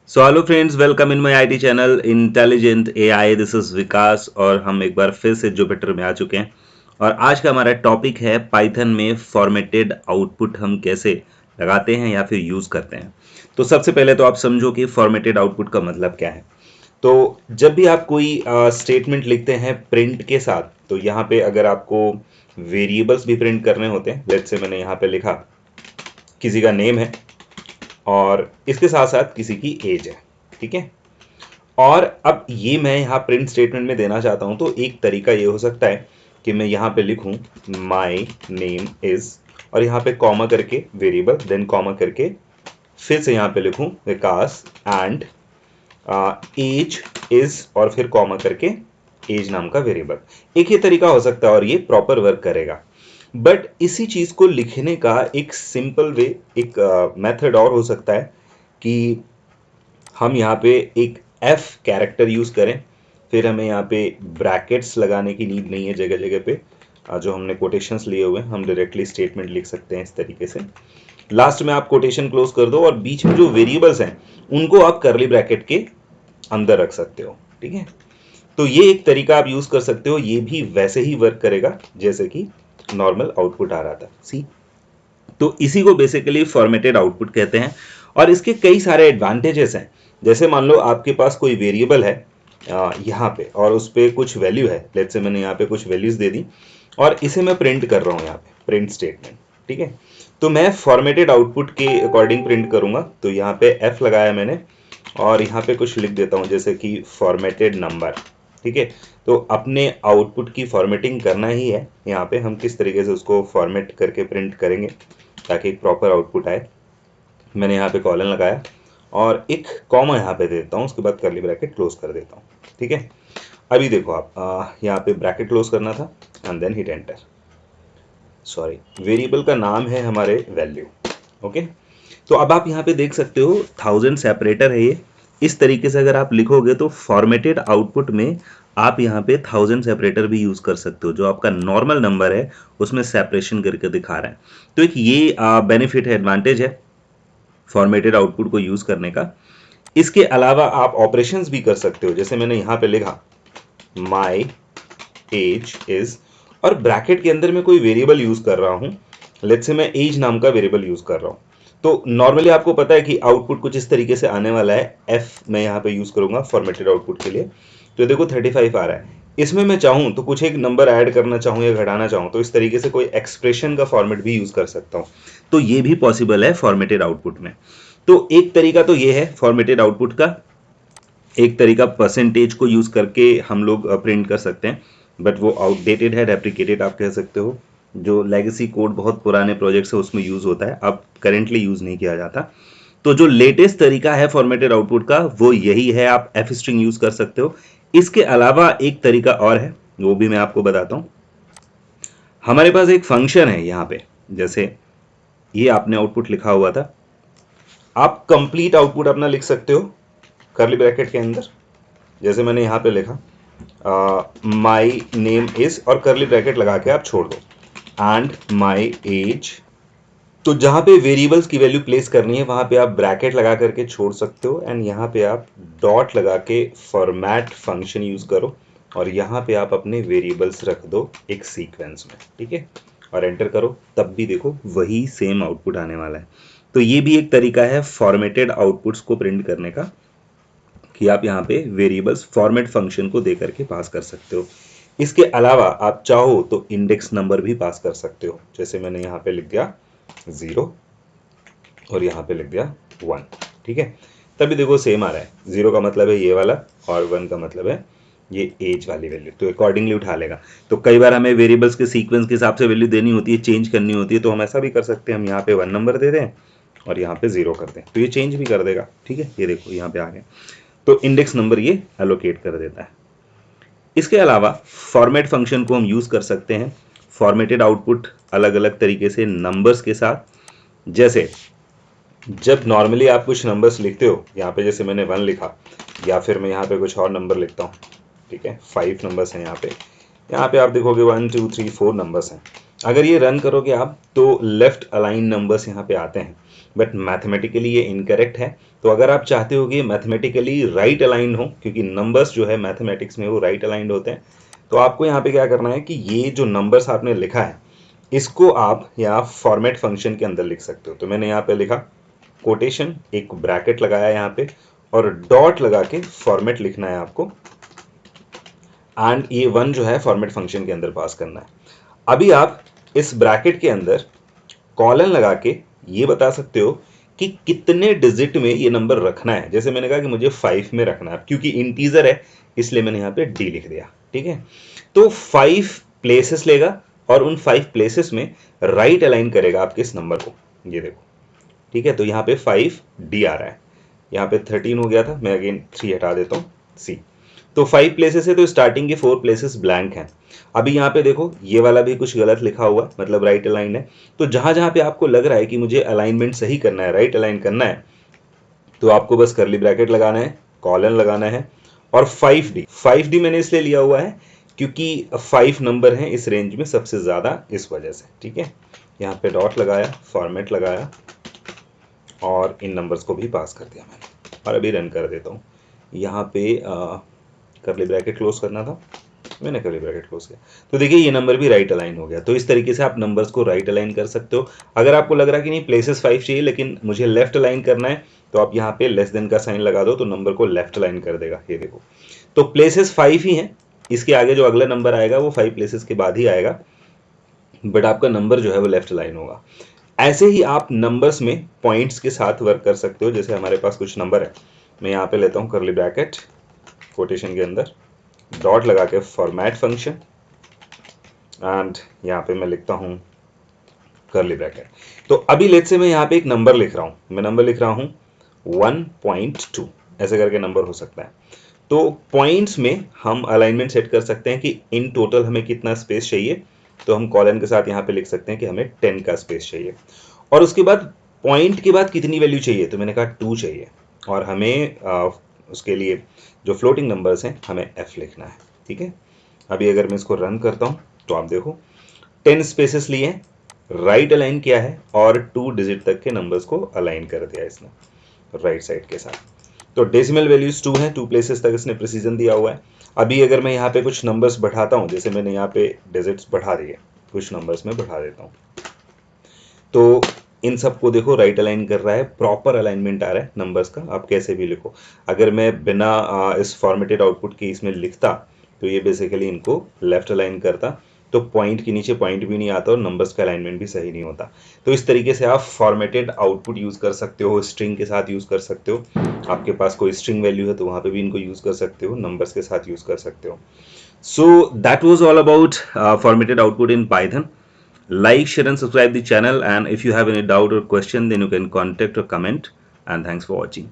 So hello friends, welcome in my IT channel intelligent AI. This is Vikas और हम एक बार फिर से जुपिटर में आ चुके हैं। और आज का हमारा टॉपिक है पाइथन में फॉर्मेटेड आउटपुट हम कैसे लगाते हैं या फिर यूज़ करते हैं। तो सबसे पहले तो आप समझो कि फॉर्मेटेड आउटपुट का मतलब क्या है। तो जब भी आप कोई स्टेटमेंट लिखते हैं प्रिंट के साथ, तो यहाँ पे अगर आपको वेरिएबल्स भी प्रिंट करने होते हैं, लेट्स से मैंने यहाँ पे लिखा किसी का नेम है और इसके साथ साथ किसी की एज है, ठीक है। और अब ये मैं यहाँ प्रिंट स्टेटमेंट में देना चाहता हूँ, तो एक तरीका ये हो सकता है कि मैं यहाँ पे लिखूँ माई नेम इज और यहाँ पे कॉमा करके वेरिएबल, देन कॉमा करके फिर से यहाँ पे लिखूँ विकास एंड एज इज और फिर कॉमा करके एज नाम का वेरिएबल। एक ही तरीका हो सकता है और ये प्रॉपर वर्क करेगा। बट इसी चीज को लिखने का एक सिंपल वे, एक मेथड और हो सकता है कि हम यहाँ पे एक एफ कैरेक्टर यूज करें, फिर हमें यहाँ पे ब्रैकेट्स लगाने की नीड नहीं है जगह जगह पे। जो हमने कोटेशंस लिए हुए हैं हम डायरेक्टली स्टेटमेंट लिख सकते हैं इस तरीके से। लास्ट में आप कोटेशन क्लोज कर दो और बीच में जो वेरिएबल्स हैं उनको आप करली ब्रैकेट के अंदर रख सकते हो, ठीक है। तो ये एक तरीका आप यूज कर सकते हो, ये भी वैसे ही वर्क करेगा जैसे कि नॉर्मल आउटपुट आ रहा था। सी, तो इसी को बेसिकली फॉर्मेटेड आउटपुट कहते हैं और इसके कई सारे एडवांटेजेस हैं। जैसे मान लो आपके पास कोई वेरिएबल है यहाँ पे और उस पर कुछ वैल्यू है, लेट्स से मैंने यहाँ पे कुछ वैल्यूज दे दी और इसे मैं प्रिंट कर रहा हूँ यहाँ पे प्रिंट स्टेटमेंट, ठीक है। तो मैं फॉर्मेटेड आउटपुट के अकॉर्डिंग प्रिंट करूंगा, तो यहाँ पे एफ लगाया मैंने और यहाँ पे कुछ लिख देता हूँ जैसे कि फॉर्मेटेड नंबर, ठीक है। तो अपने आउटपुट की फॉर्मेटिंग करना ही है, यहाँ पे हम किस तरीके से उसको फॉर्मेट करके प्रिंट करेंगे ताकि एक प्रॉपर आउटपुट आए। मैंने यहाँ पे कॉलन लगाया और एक कॉमा यहाँ पे दे देता हूँ, उसके बाद करली ब्रैकेट क्लोज कर देता हूँ, ठीक है। अभी देखो आप यहाँ पे ब्रैकेट क्लोज करना था and then hit enter. Sorry, variable का नाम है हमारे वैल्यू, ओके। तो अब आप यहाँ पे देख सकते हो 1000 सेपरेटर है ये। इस तरीके से अगर आप लिखोगे तो फॉर्मेटेड आउटपुट में आप यहाँ पे 1000 सेपरेटर भी यूज कर सकते हो। जो आपका नॉर्मल नंबर है उसमें सेपरेशन करके दिखा रहा है। तो एक ये बेनिफिट है, एडवांटेज है फॉर्मेटेड आउटपुट को यूज करने का। इसके अलावा आप ऑपरेशंस भी कर सकते हो, जैसे मैंने यहाँ पे लिखा माई एज इज और ब्रैकेट के अंदर मैं कोई वेरिएबल यूज कर रहा हूं, लेट्स से मैं एज नाम का वेरिएबल यूज कर रहा हूं। तो नॉर्मली आपको पता है कि आउटपुट कुछ इस तरीके से आने वाला है। एफ मैं यहाँ पे यूज करूंगा फॉर्मेटेड आउटपुट के लिए। तो देखो 35 आ रहा है, इसमें मैं चाहूं तो कुछ एक नंबर ऐड करना चाहूं या घटाना चाहूं तो इस तरीके से कोई एक्सप्रेशन का फॉर्मेट भी यूज कर सकता हूं। तो ये भी पॉसिबल है फॉर्मेटेड आउटपुट में। तो एक तरीका तो ये है फॉर्मेटेड आउटपुट का। एक तरीका परसेंटेज को यूज करके हम लोग प्रिंट कर सकते हैं, बट वो आउटडेटेड है, रेप्लिकेटेड आप कह सकते हो। जो लेगेसी कोड बहुत पुराने प्रोजेक्ट्स है उसमें यूज होता है, अब करेंटली यूज नहीं किया जाता। तो जो लेटेस्ट तरीका है फॉर्मेटेड आउटपुट का वो यही है, आप एफ स्ट्रिंग यूज कर सकते हो। इसके अलावा एक तरीका और है, वो भी मैं आपको बताता हूं। हमारे पास एक फंक्शन है यहाँ पे, जैसे ये आपने आउटपुट लिखा हुआ था, आप कंप्लीट आउटपुट अपना लिख सकते हो करली ब्रैकेट के अंदर। जैसे मैंने यहाँ पे लिखा माई नेम इज और करली ब्रैकेट लगा के आप छोड़ दो एंड माई एज। तो जहां पे वेरिएबल्स की वैल्यू प्लेस करनी है वहां पे आप ब्रैकेट लगा करके छोड़ सकते हो एंड यहाँ पे आप डॉट लगा के फॉर्मेट फंक्शन यूज करो और यहाँ पे आप अपने वेरिएबल्स रख दो एक सीक्वेंस में, ठीक है, और एंटर करो, तब भी देखो वही सेम आउटपुट आने वाला है। तो ये भी एक तरीका है फॉर्मेटेड आउटपुट्स को प्रिंट करने का कि आप यहाँ पे वेरिएबल्स फॉर्मेट फंक्शन को दे करके पास कर सकते हो। इसके अलावा आप चाहो तो इंडेक्स नंबर भी पास कर सकते हो, जैसे मैंने यहाँ पे लिख दिया 0 और यहाँ पे लिख दिया 1, ठीक है। तभी देखो सेम आ रहा है, 0 का मतलब है ये वाला और 1 का मतलब है ये एज वाली वैल्यू, तो अकॉर्डिंगली उठा लेगा। तो कई बार हमें वेरिएबल्स के सीक्वेंस के हिसाब से वैल्यू देनी होती है, चेंज करनी होती है, तो हम ऐसा भी कर सकते हैं, हम यहाँ पे 1 नंबर दे दें और यहाँ पे 0 कर दें, तो ये चेंज भी कर देगा, ठीक है। ये देखो यहाँ पे आ गया, तो इंडेक्स नंबर ये एलोकेट कर देता है। इसके अलावा फॉर्मेट फंक्शन को हम यूज कर सकते हैं फॉर्मेटेड आउटपुट अलग अलग तरीके से नंबर्स के साथ। जैसे जब नॉर्मली आप कुछ नंबर्स लिखते हो, यहाँ पे जैसे मैंने 1 लिखा या फिर मैं यहाँ पे कुछ और नंबर लिखता हूँ, ठीक है, 5 नंबर्स हैं यहाँ पे। यहाँ पे आप देखोगे 1 2 3 4 नंबर्स हैं। अगर ये रन करोगे आप तो लेफ्ट अलाइन नंबर्स यहाँ पे आते हैं, बट मैथमेटिकली ये इनकरेक्ट है। तो अगर आप चाहते हो कि मैथमेटिकली राइट अलाइन हो, क्योंकि नंबर्स जो है मैथमेटिक्स में वो राइट अलाइंड होते हैं, तो आपको यहाँ पे क्या करना है कि ये जो नंबर्स आपने लिखा है इसको आप यहाँ फॉर्मेट फंक्शन के अंदर लिख सकते हो। तो मैंने यहाँ पे लिखा कोटेशन, एक ब्रैकेट लगाया यहाँ पे और डॉट लगा के फॉर्मेट लिखना है आपको, एंड ये वन जो है फॉर्मेट फंक्शन के अंदर पास करना है। अभी आप इस ब्रैकेट के अंदर कॉलन लगा के ये बता सकते हो कि कितने डिजिट में ये नंबर रखना है। जैसे मैंने कहा कि मुझे 5 में रखना है, क्योंकि इंटीजर है इसलिए मैंने यहाँ पे डी लिख दिया। ठीक है, तो 5 प्लेसेस लेगा और उन 5 प्लेसेस में राइट अलाइन करेगा आपके इस नंबर को। ये देखो, ठीक है, तो यहाँ पे 5 डी आ रहा है, यहाँ पे 13 हो गया था, मैं अगेन 3 हटा देता हूँ सी। तो 5 प्लेसेस है तो स्टार्टिंग के 4 प्लेसेस ब्लैंक हैं। अभी यहाँ पे देखो ये वाला भी कुछ गलत लिखा हुआ, मतलब राइट अलाइन है। तो जहां जहां पे आपको लग रहा है कि मुझे अलाइनमेंट सही करना है, राइट अलाइन करना है, तो आपको बस करली ब्रैकेट लगाना है, कॉलन लगाना है और 5D मैंने इसलिए लिया हुआ है क्योंकि 5 नंबर हैं इस रेंज में सबसे ज़्यादा, इस वजह से। ठीक है, यहाँ पे डॉट लगाया, फॉर्मेट लगाया और इन नंबर्स को भी पास कर दिया मैंने, और अभी रन कर देता हूँ। यहाँ पे करली ब्रैकेट क्लोज करना था, मैंने करली ब्रैकेट क्लोज किया, तो देखिए ये नंबर भी राइट अलाइन हो गया। तो इस तरीके से आप नंबर्स को राइट अलाइन कर सकते हो। अगर आपको लग रहा है कि नहीं प्लेसेस 5 चाहिए लेकिन मुझे लेफ्ट अलाइन करना है, तो आप यहाँ पे लेस देन का साइन लगा दो तो नंबर को लेफ्ट अलाइन कर देगा। ये देखो, तो प्लेसेस 5 ही हैं, इसके आगे जो अगला नंबर आएगा वो 5 प्लेसेस के बाद ही आएगा, बट आपका नंबर जो है वो लेफ्ट अलाइन होगा। ऐसे ही आप नंबर्स में पॉइंट्स के साथ वर्क कर सकते हो। जैसे हमारे पास कुछ नंबर है, मैं यहाँ पे लेता हूँ करली ब्रैकेट, कोटेशन के अंदर डॉट लगा के फॉर्मेट फंक्शन, एंड यहाँ पे मैं लिखता हूँ करली ब्रैकेट। तो अभी लेट्स से मैं यहाँ पे एक नंबर लिख रहा हूँ, मैं नंबर लिख रहा हूँ 1.2, ऐसे करके नंबर हो सकता है। तो पॉइंट्स में हम अलाइनमेंट सेट कर सकते हैं कि इन टोटल हमें कितना स्पेस चाहिए, तो हम कॉलन के साथ यहाँ पे लिख सकते हैं कि हमें 10 का स्पेस चाहिए। और उसके बाद पॉइंट के बाद कितनी वैल्यू चाहिए, तो मैंने कहा 2 चाहिए, और हमें उसके लिए जो फ्लोटिंग नंबर्स हैं हमें f लिखना है। ठीक है, अभी अगर मैं इसको रन करता हूँ तो आप देखो 10 स्पेसेस लिए, राइट अलाइन किया है और 2 डिजिट तक के नंबर्स को अलाइन कर दिया इसने राइट साइड के साथ। तो डेसिमल वैल्यूज 2 हैं, 2 प्लेसेस तक इसने प्रिसीजन दिया हुआ है। अभी अगर मैं यहाँ पे कुछ नंबर्स बढ़ाता हूँ, जैसे मैंने यहाँ पे डिजिट्स बढ़ा दिए, कुछ नंबर्स में बढ़ा देता हूँ, तो इन सबको देखो राइट अलाइन कर रहा है, प्रॉपर अलाइनमेंट आ रहा है नंबर्स का। आप कैसे भी लिखो, अगर मैं बिना इस फॉर्मेटेड आउटपुट के इसमें लिखता तो ये बेसिकली इनको लेफ्ट अलाइन करता, तो पॉइंट के नीचे पॉइंट भी नहीं आता और नंबर्स का अलाइनमेंट भी सही नहीं होता। तो इस तरीके से आप फॉर्मेटेड आउटपुट यूज़ कर सकते हो, स्ट्रिंग के साथ यूज़ कर सकते हो। आपके पास कोई स्ट्रिंग वैल्यू है तो वहाँ पे भी इनको यूज़ कर सकते हो, नंबर्स के साथ यूज़ कर सकते हो। So that was all about formatted output in Python. Like, share and subscribe the channel, and if you have any doubt or question then you can contact or comment, and thanks for watching.